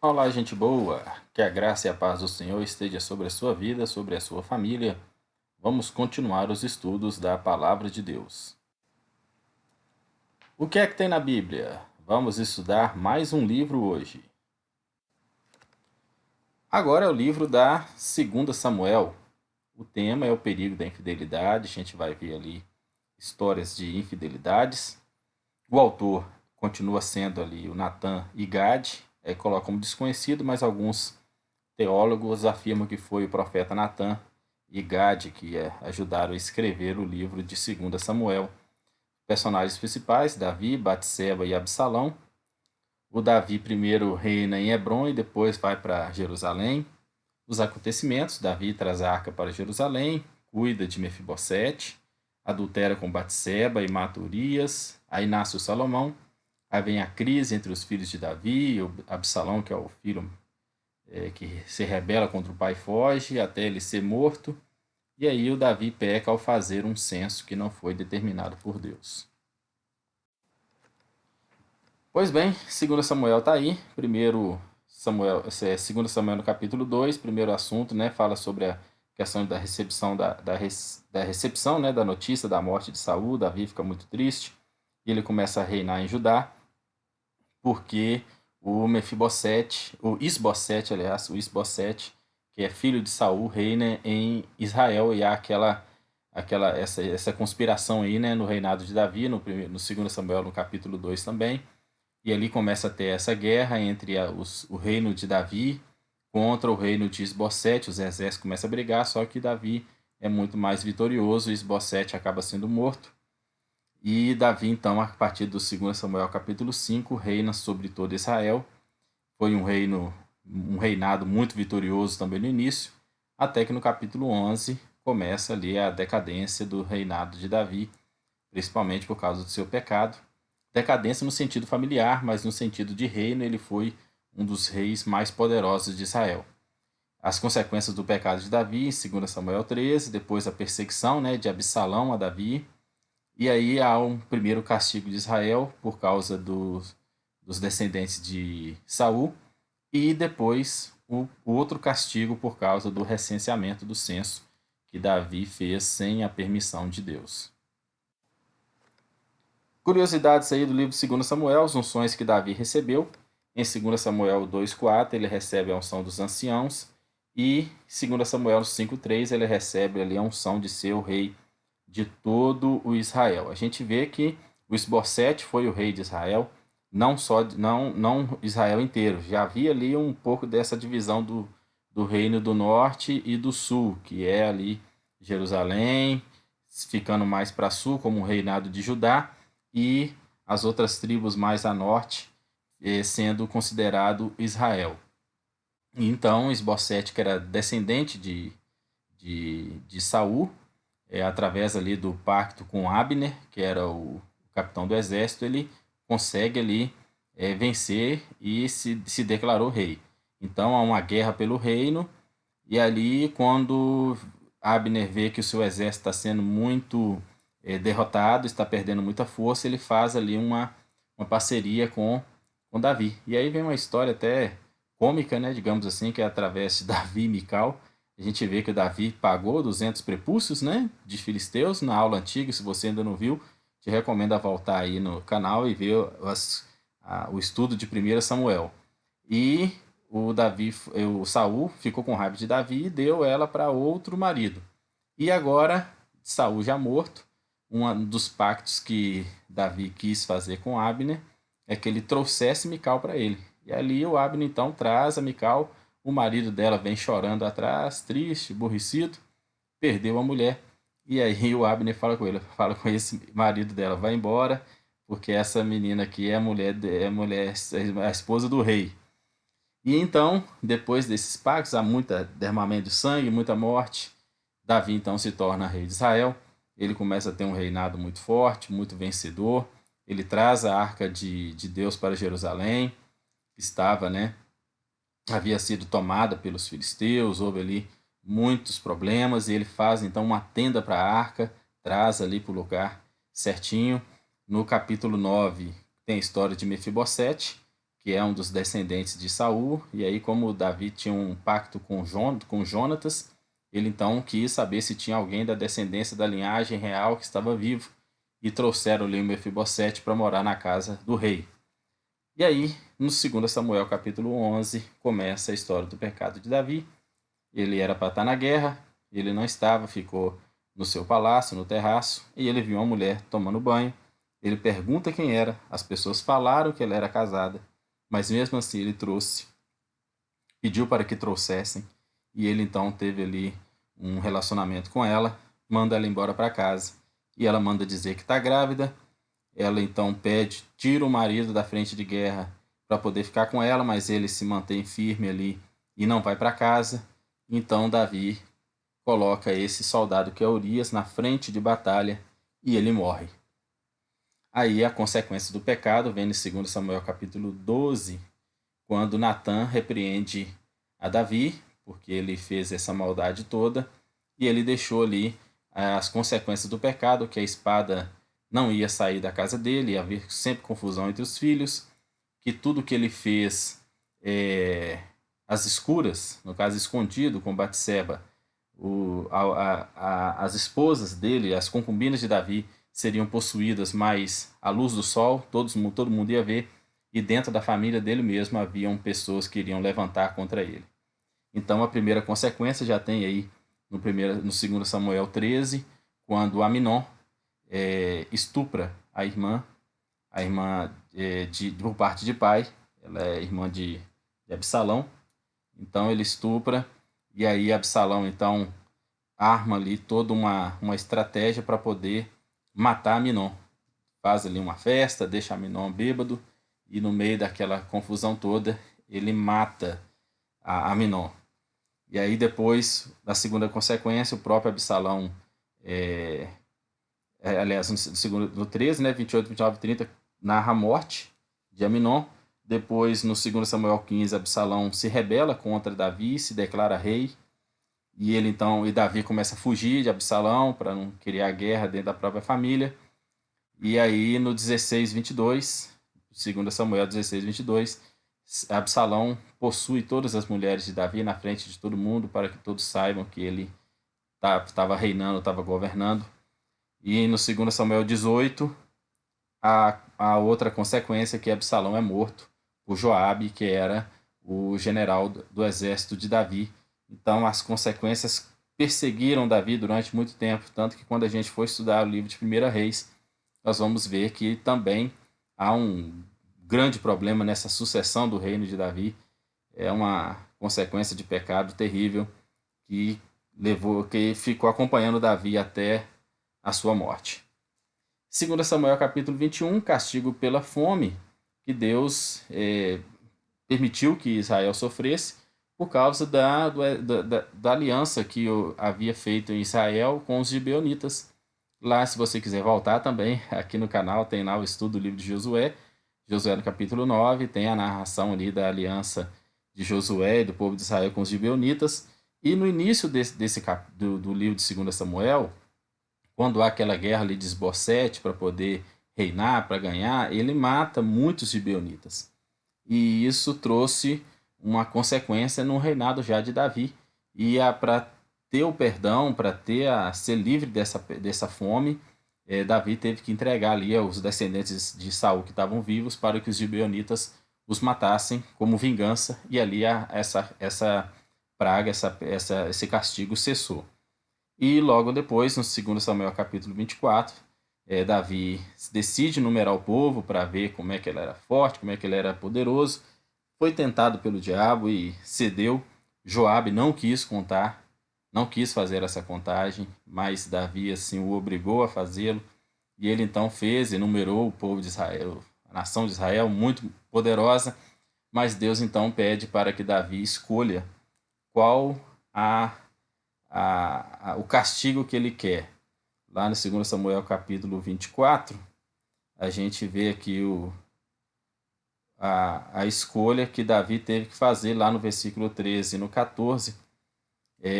Olá, gente boa! Que a graça e a paz do Senhor esteja sobre a sua vida, sobre a sua família. Vamos continuar os estudos da Palavra de Deus. O que é que tem na Bíblia? Vamos estudar mais um livro hoje. Agora é o livro da 2 Samuel. O tema é o perigo da infidelidade. A gente vai ver ali histórias de infidelidades. O autor continua sendo ali o Natan e Gade. Coloca como desconhecido, mas alguns teólogos afirmam que foi o profeta Natan e Gade que ajudaram a escrever o livro de 2 Samuel. Personagens principais: Davi, Batseba e Absalão. O Davi primeiro reina em Hebrom e depois vai para Jerusalém. Os acontecimentos: Davi traz a arca para Jerusalém, cuida de Mefibosete, adultera com Batseba e mata Urias. Aí nasce o Salomão. Aí vem a crise entre os filhos de Davi, o Absalão, que é o filho que se rebela contra o pai, foge até ele ser morto. E aí o Davi peca ao fazer um censo que não foi determinado por Deus. Pois bem, 2 Samuel está aí. Segundo Samuel no capítulo 2, primeiro assunto, né, fala sobre a questão da recepção da recepção, né, da notícia da morte de Saul. Davi fica muito triste e ele começa a reinar em Judá, porque o Isbosete, que é filho de Saul, reina em Israel, e há essa conspiração aí, né, no reinado de Davi, no 2 Samuel, no capítulo 2 também. E ali começa a ter essa guerra entre o reino de Davi contra o reino de Isbosete. Os exércitos começam a brigar, só que Davi é muito mais vitorioso, e Isbosete acaba sendo morto. E Davi, então, a partir do 2 Samuel capítulo 5, reina sobre todo Israel. Foi um reinado muito vitorioso também no início, até que no capítulo 11 começa ali a decadência do reinado de Davi, principalmente por causa do seu pecado. Decadência no sentido familiar, mas no sentido de reino, ele foi um dos reis mais poderosos de Israel. As consequências do pecado de Davi, em 2 Samuel 13, depois a perseguição, né, de Absalão a Davi. E aí há um primeiro castigo de Israel por causa dos descendentes de Saul, e depois o outro castigo por causa do recenseamento do censo que Davi fez sem a permissão de Deus. Curiosidades aí do livro de 2 Samuel, as unções que Davi recebeu. Em 2 Samuel 2,4 ele recebe a unção dos anciãos, e 2 Samuel 5,3 ele recebe ali a unção de ser o rei de todo o Israel. A gente vê que o Isbosete foi o rei de Israel, não Israel inteiro. Já havia ali um pouco dessa divisão do reino do norte e do sul, que é ali Jerusalém, ficando mais para sul como o reinado de Judá, e as outras tribos mais a norte sendo considerado Israel. Então, Isbosete, que era descendente de Saul, através ali do pacto com Abner, que era o capitão do exército, ele consegue ali vencer e se declarou rei. Então há uma guerra pelo reino, e ali quando Abner vê que o seu exército está sendo muito derrotado, está perdendo muita força, ele faz ali uma parceria com Davi. E aí vem uma história até cômica, né, digamos assim, que é através de Davi e Mical. A gente vê que o Davi pagou 200 prepúcios, né, de filisteus na aula antiga. Se você ainda não viu, te recomendo a voltar aí no canal e ver o estudo de 1 Samuel. E o Saul ficou com raiva de Davi e deu ela para outro marido. E agora, Saul já morto, um dos pactos que Davi quis fazer com Abner é que ele trouxesse Mical para ele. E ali o Abner então traz a Mical. O marido dela vem chorando atrás, triste, aborrecido, perdeu a mulher. E aí o Abner fala com esse marido dela: vai embora, porque essa menina aqui é a esposa do rei. E então, depois desses pactos, há muito derramamento de sangue, muita morte. Davi então se torna rei de Israel. Ele começa a ter um reinado muito forte, muito vencedor. Ele traz a arca de Deus para Jerusalém, que estava, né, havia sido tomada pelos filisteus. Houve ali muitos problemas, e ele faz então uma tenda para a arca, traz ali para o lugar certinho. No capítulo 9 tem a história de Mefibosete, que é um dos descendentes de Saul. E aí, como Davi tinha um pacto com Jonatas, ele então quis saber se tinha alguém da descendência da linhagem real que estava vivo, e trouxeram ali o Mefibosete para morar na casa do rei. E aí, no 2 Samuel capítulo 11, começa a história do pecado de Davi. Ele era para estar na guerra, ele não estava, ficou no seu palácio, no terraço, e ele viu uma mulher tomando banho. Ele pergunta quem era, as pessoas falaram que ela era casada, mas mesmo assim ele pediu para que trouxessem, e ele então teve ali um relacionamento com ela, manda ela embora para casa, e ela manda dizer que está grávida. Ela então tira o marido da frente de guerra para poder ficar com ela, mas ele se mantém firme ali e não vai para casa. Então Davi coloca esse soldado que é Urias na frente de batalha e ele morre. Aí a consequência do pecado vem em 2 Samuel capítulo 12, quando Natã repreende a Davi, porque ele fez essa maldade toda, e ele deixou ali as consequências do pecado, que a espada não ia sair da casa dele, ia haver sempre confusão entre os filhos, que tudo que ele fez às escuras, no caso escondido com Batseba, as esposas dele, as concubinas de Davi, seriam possuídas, mas à luz do sol, todo mundo ia ver, e dentro da família dele mesmo haviam pessoas que iriam levantar contra ele. Então a primeira consequência já tem aí no 2 Samuel 13, quando Aminon estupra a irmã por parte de pai, ela é irmã de Absalão. Então ele estupra, e aí Absalão então arma ali toda uma estratégia para poder matar Aminon. Faz ali uma festa, deixa Aminon bêbado, e no meio daquela confusão toda ele mata a Aminon. E aí depois, na segunda consequência, o próprio Absalão, aliás, no 13, né, 28, 29 e 30, narra a morte de Aminon. Depois, no 2 Samuel 15, Absalão se rebela contra Davi, se declara rei, e Davi começa a fugir de Absalão para não criar guerra dentro da própria família. E aí, no 16, 22, 2 Samuel 16, 22, Absalão possui todas as mulheres de Davi na frente de todo mundo, para que todos saibam que ele estava reinando, estava governando. E no 2 Samuel 18, a outra consequência é que Absalão é morto por Joabe, que era o general do exército de Davi. Então as consequências perseguiram Davi durante muito tempo, tanto que quando a gente for estudar o livro de 1 Reis, nós vamos ver que também há um grande problema nessa sucessão do reino de Davi. É uma consequência de pecado terrível que ficou acompanhando Davi até a sua morte. 2 Samuel capítulo 21, castigo pela fome, que Deus permitiu que Israel sofresse por causa da aliança que havia feito em Israel com os gibeonitas. Lá, se você quiser voltar também, aqui no canal tem lá o estudo do livro de Josué. Josué no capítulo 9, tem a narração ali da aliança de Josué e do povo de Israel com os gibeonitas. E no início do livro de 2 Samuel, quando há aquela guerra ali de Esbocete para poder reinar, para ganhar, ele mata muitos gibeonitas. E isso trouxe uma consequência no reinado já de Davi. E para ter o perdão, para ser livre dessa fome, Davi teve que entregar ali aos descendentes de Saul que estavam vivos para que os gibeonitas os matassem como vingança, e ali essa praga, esse castigo cessou. E logo depois, no 2 Samuel capítulo 24, Davi decide numerar o povo para ver como é que ele era forte, como é que ele era poderoso. Foi tentado pelo diabo e cedeu. Joabe não quis contar, não quis fazer essa contagem, mas Davi assim o obrigou a fazê-lo. E ele então fez e numerou o povo de Israel, a nação de Israel, muito poderosa. Mas Deus então pede para que Davi escolha qual o castigo que ele quer. Lá no 2 Samuel capítulo 24, a gente vê aqui a escolha que Davi teve que fazer lá no versículo 13 e no 14.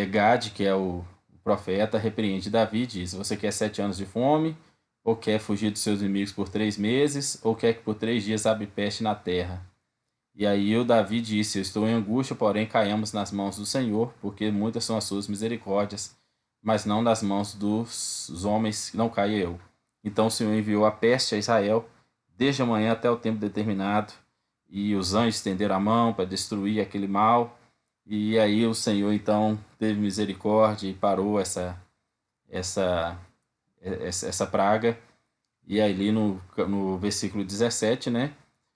Gade, que é o profeta, repreende Davi e diz: você quer 7 anos de fome, ou quer fugir dos seus inimigos por 3 meses, ou quer que por 3 dias abre peste na terra? E aí o Davi disse: Eu estou em angústia, porém caímos nas mãos do Senhor, porque muitas são as suas misericórdias, mas não nas mãos dos homens, não caia eu. Então o Senhor enviou a peste a Israel, desde a manhã até o tempo determinado, e os anjos estenderam a mão para destruir aquele mal. E aí o Senhor então teve misericórdia e parou essa, essa praga. E ali no versículo 17, né?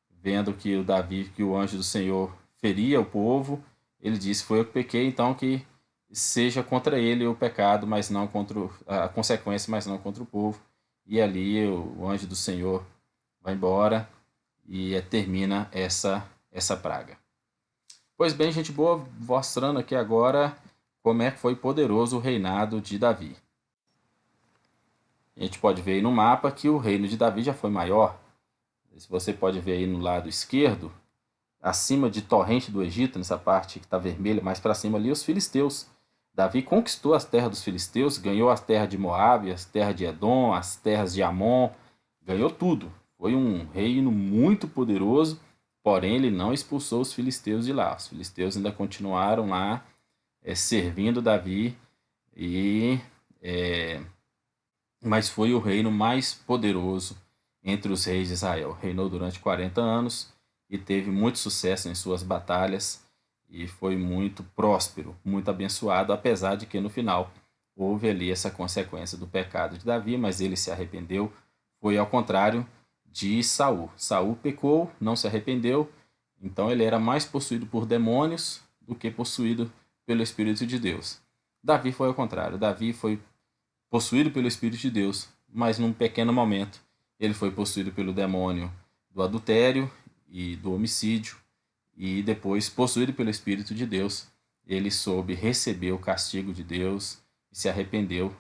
Vendo que o Davi, que o anjo do Senhor feria o povo, ele disse: Foi eu que pequei, então que seja contra ele o pecado, mas não contra a consequência, mas não contra o povo. E ali o anjo do Senhor vai embora e termina essa praga. Pois bem, gente boa, mostrando aqui agora como é que foi poderoso o reinado de Davi. A gente pode ver aí no mapa que o reino de Davi já foi maior. Se você pode ver aí no lado esquerdo, acima de Torrente do Egito, nessa parte que está vermelha, mais para cima ali, os filisteus. Davi conquistou as terras dos filisteus, ganhou as terras de Moabe, as terras de Edom, as terras de Amon, ganhou tudo. Foi um reino muito poderoso, porém ele não expulsou os filisteus de lá. Os filisteus ainda continuaram lá servindo Davi, e mas foi o reino mais poderoso entre os reis de Israel. Reinou durante 40 anos e teve muito sucesso em suas batalhas e foi muito próspero, muito abençoado, apesar de que no final houve ali essa consequência do pecado de Davi, mas ele se arrependeu. Foi ao contrário de Saul. Saul pecou, não se arrependeu, então ele era mais possuído por demônios do que possuído pelo Espírito de Deus. Davi foi ao contrário. Davi foi possuído pelo Espírito de Deus, mas num pequeno momento ele foi possuído pelo demônio do adultério e do homicídio, e depois, possuído pelo Espírito de Deus, ele soube receber o castigo de Deus e se arrependeu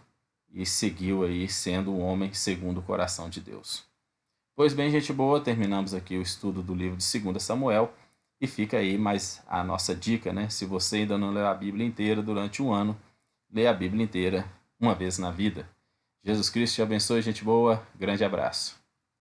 e seguiu aí sendo um homem segundo o coração de Deus. Pois bem, gente boa, terminamos aqui o estudo do livro de 2 Samuel, e fica aí mais a nossa dica, né? Se você ainda não leu a Bíblia inteira durante um ano, leia a Bíblia inteira uma vez na vida. Jesus Cristo te abençoe, gente boa. Grande abraço.